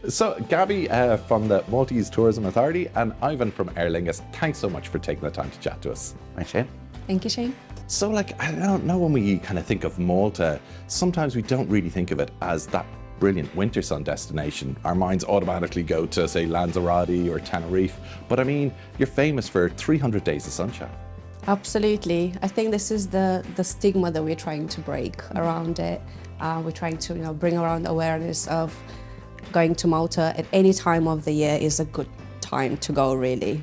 So Gabby from the Maltese Tourism Authority and Ivan from Aer Lingus, thanks so much for taking the time to chat to us. Thanks, Shane. Thank you, Shane. So I don't know, when we kind of think of Malta, sometimes we don't really think of it as that brilliant winter sun destination. Our minds automatically go to, say, Lanzarote or Tenerife. But I mean, you're famous for 300 days of sunshine. Absolutely. I think this is the stigma that we're trying to break around it. We're trying to bring around awareness of going to Malta at any time of the year is a good time to go, really.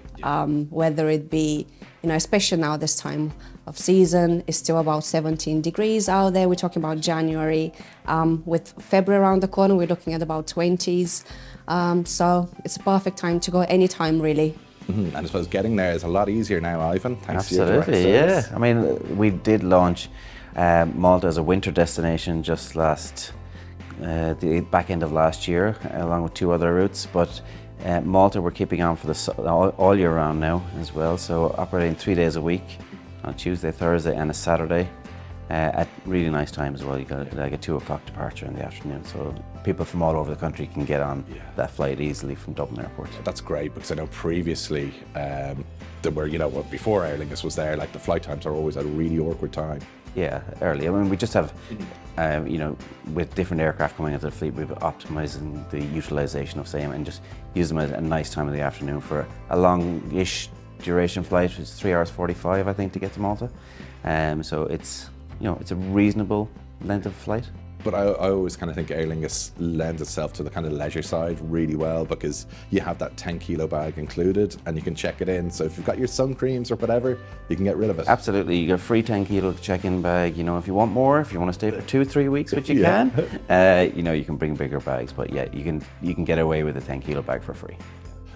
Whether it be, especially now this time of season, it's still about 17 degrees out there. We're talking about January. With February around the corner, we're looking at about 20s. So it's a perfect time to go anytime, really. And I suppose getting there is a lot easier now, Ivan. Thanks Absolutely, to your direct service. yeah. I mean, we did launch Malta as a winter destination just the back end of last year, along with 2 other routes. But Malta we're keeping on for all year round now as well. So operating 3 days a week, on Tuesday, Thursday, and a Saturday. At really nice times as well. You got like a 2 o'clock departure in the afternoon, so people from all over the country can get on that flight easily from Dublin Airport. That's great, because I know previously there were, before Aer Lingus was there, like the flight times are always at a really awkward time. Yeah, early. I mean, we just have, with different aircraft coming into the fleet, we've been optimising the utilisation of same and just use them at a nice time of the afternoon for a long-ish duration flight. It's 3 hours 45, I think, to get to Malta. So it's a reasonable length of flight. But I always kind of think Aer Lingus lends itself to the kind of leisure side really well, because you have that 10-kilo bag included and you can check it in. So if you've got your sun creams or whatever, you can get rid of it. Absolutely, you get a free 10-kilo check-in bag. If you want more, if you want to stay for 2-3 weeks, which you can, you can bring bigger bags. But yeah, you can get away with a 10-kilo bag for free.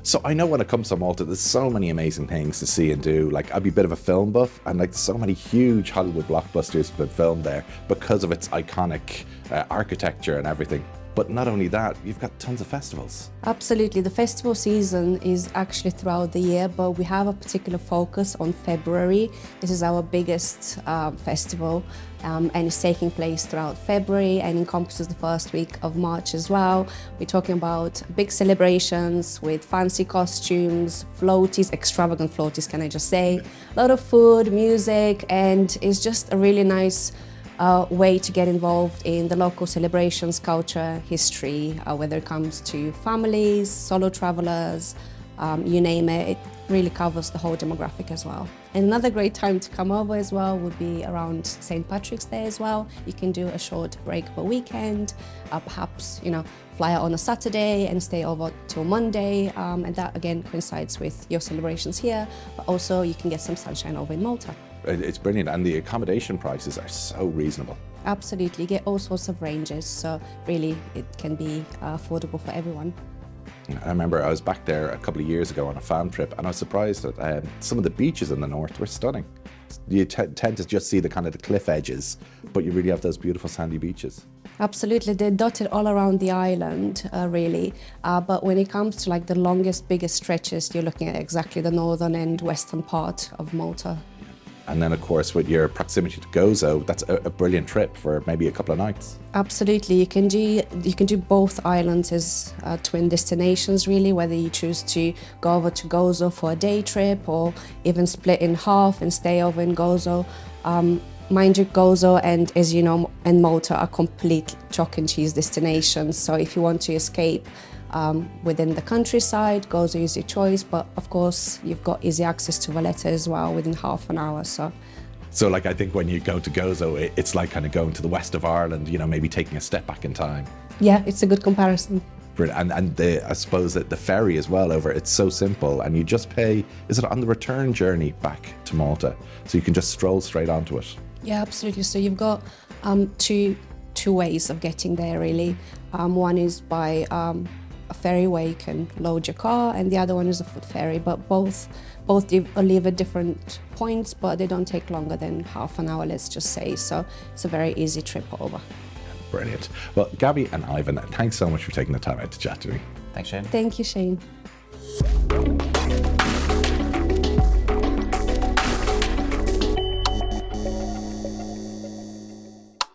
So I know when it comes to Malta, there's so many amazing things to see and do. Like, I'd be a bit of a film buff, and so many huge Hollywood blockbusters have been filmed there because of its iconic architecture and everything. But not only that, you've got tons of festivals. Absolutely. The festival season is actually throughout the year, but we have a particular focus on February. This is our biggest festival, and it's taking place throughout February and encompasses the first week of March as well. We're talking about big celebrations with fancy costumes, floaties, extravagant floaties, can I just say. A lot of food, music, and it's just a really nice way to get involved in the local celebrations, culture, history, whether it comes to families, solo travelers, you name it. It really covers the whole demographic as well. And another great time to come over as well would be around St. Patrick's Day as well. You can do a short break of a weekend, perhaps, fly out on a Saturday and stay over till Monday. And that again coincides with your celebrations here, but also you can get some sunshine over in Malta. It's brilliant, and the accommodation prices are so reasonable. Absolutely, you get all sorts of ranges, so really it can be affordable for everyone. I remember I was back there a couple of years ago on a fan trip, and I was surprised that some of the beaches in the north were stunning. You tend to just see the kind of the cliff edges, but you really have those beautiful sandy beaches. Absolutely, they're dotted all around the island, really. But when it comes to the longest, biggest stretches, you're looking at exactly the northern and western part of Malta. And then, of course, with your proximity to Gozo, that's a brilliant trip for maybe a couple of nights. Absolutely, you can do both islands as twin destinations, really. Whether you choose to go over to Gozo for a day trip, or even split in half and stay over in Gozo. Mind you, Gozo and, as you know, and Malta are complete chalk and cheese destinations. So if you want to escape within the countryside, Gozo is your choice, but of course you've got easy access to Valletta as well within half an hour. So I think when you go to Gozo, it's like kind of going to the west of Ireland, maybe taking a step back in time. Yeah, it's a good comparison. And I suppose that the ferry as well over, it's so simple, and you just pay, is it on the return journey back to Malta? So you can just stroll straight onto it. Yeah, absolutely. So you've got two ways of getting there, really. One is by a ferry where you can load your car, and the other one is a foot ferry, but both leave at different points, but they don't take longer than half an hour, let's just say. So it's a very easy trip over. Brilliant. Well, Gabby and Ivan, thanks so much for taking the time out to chat to me. Thanks, Shane. Thank you, Shane.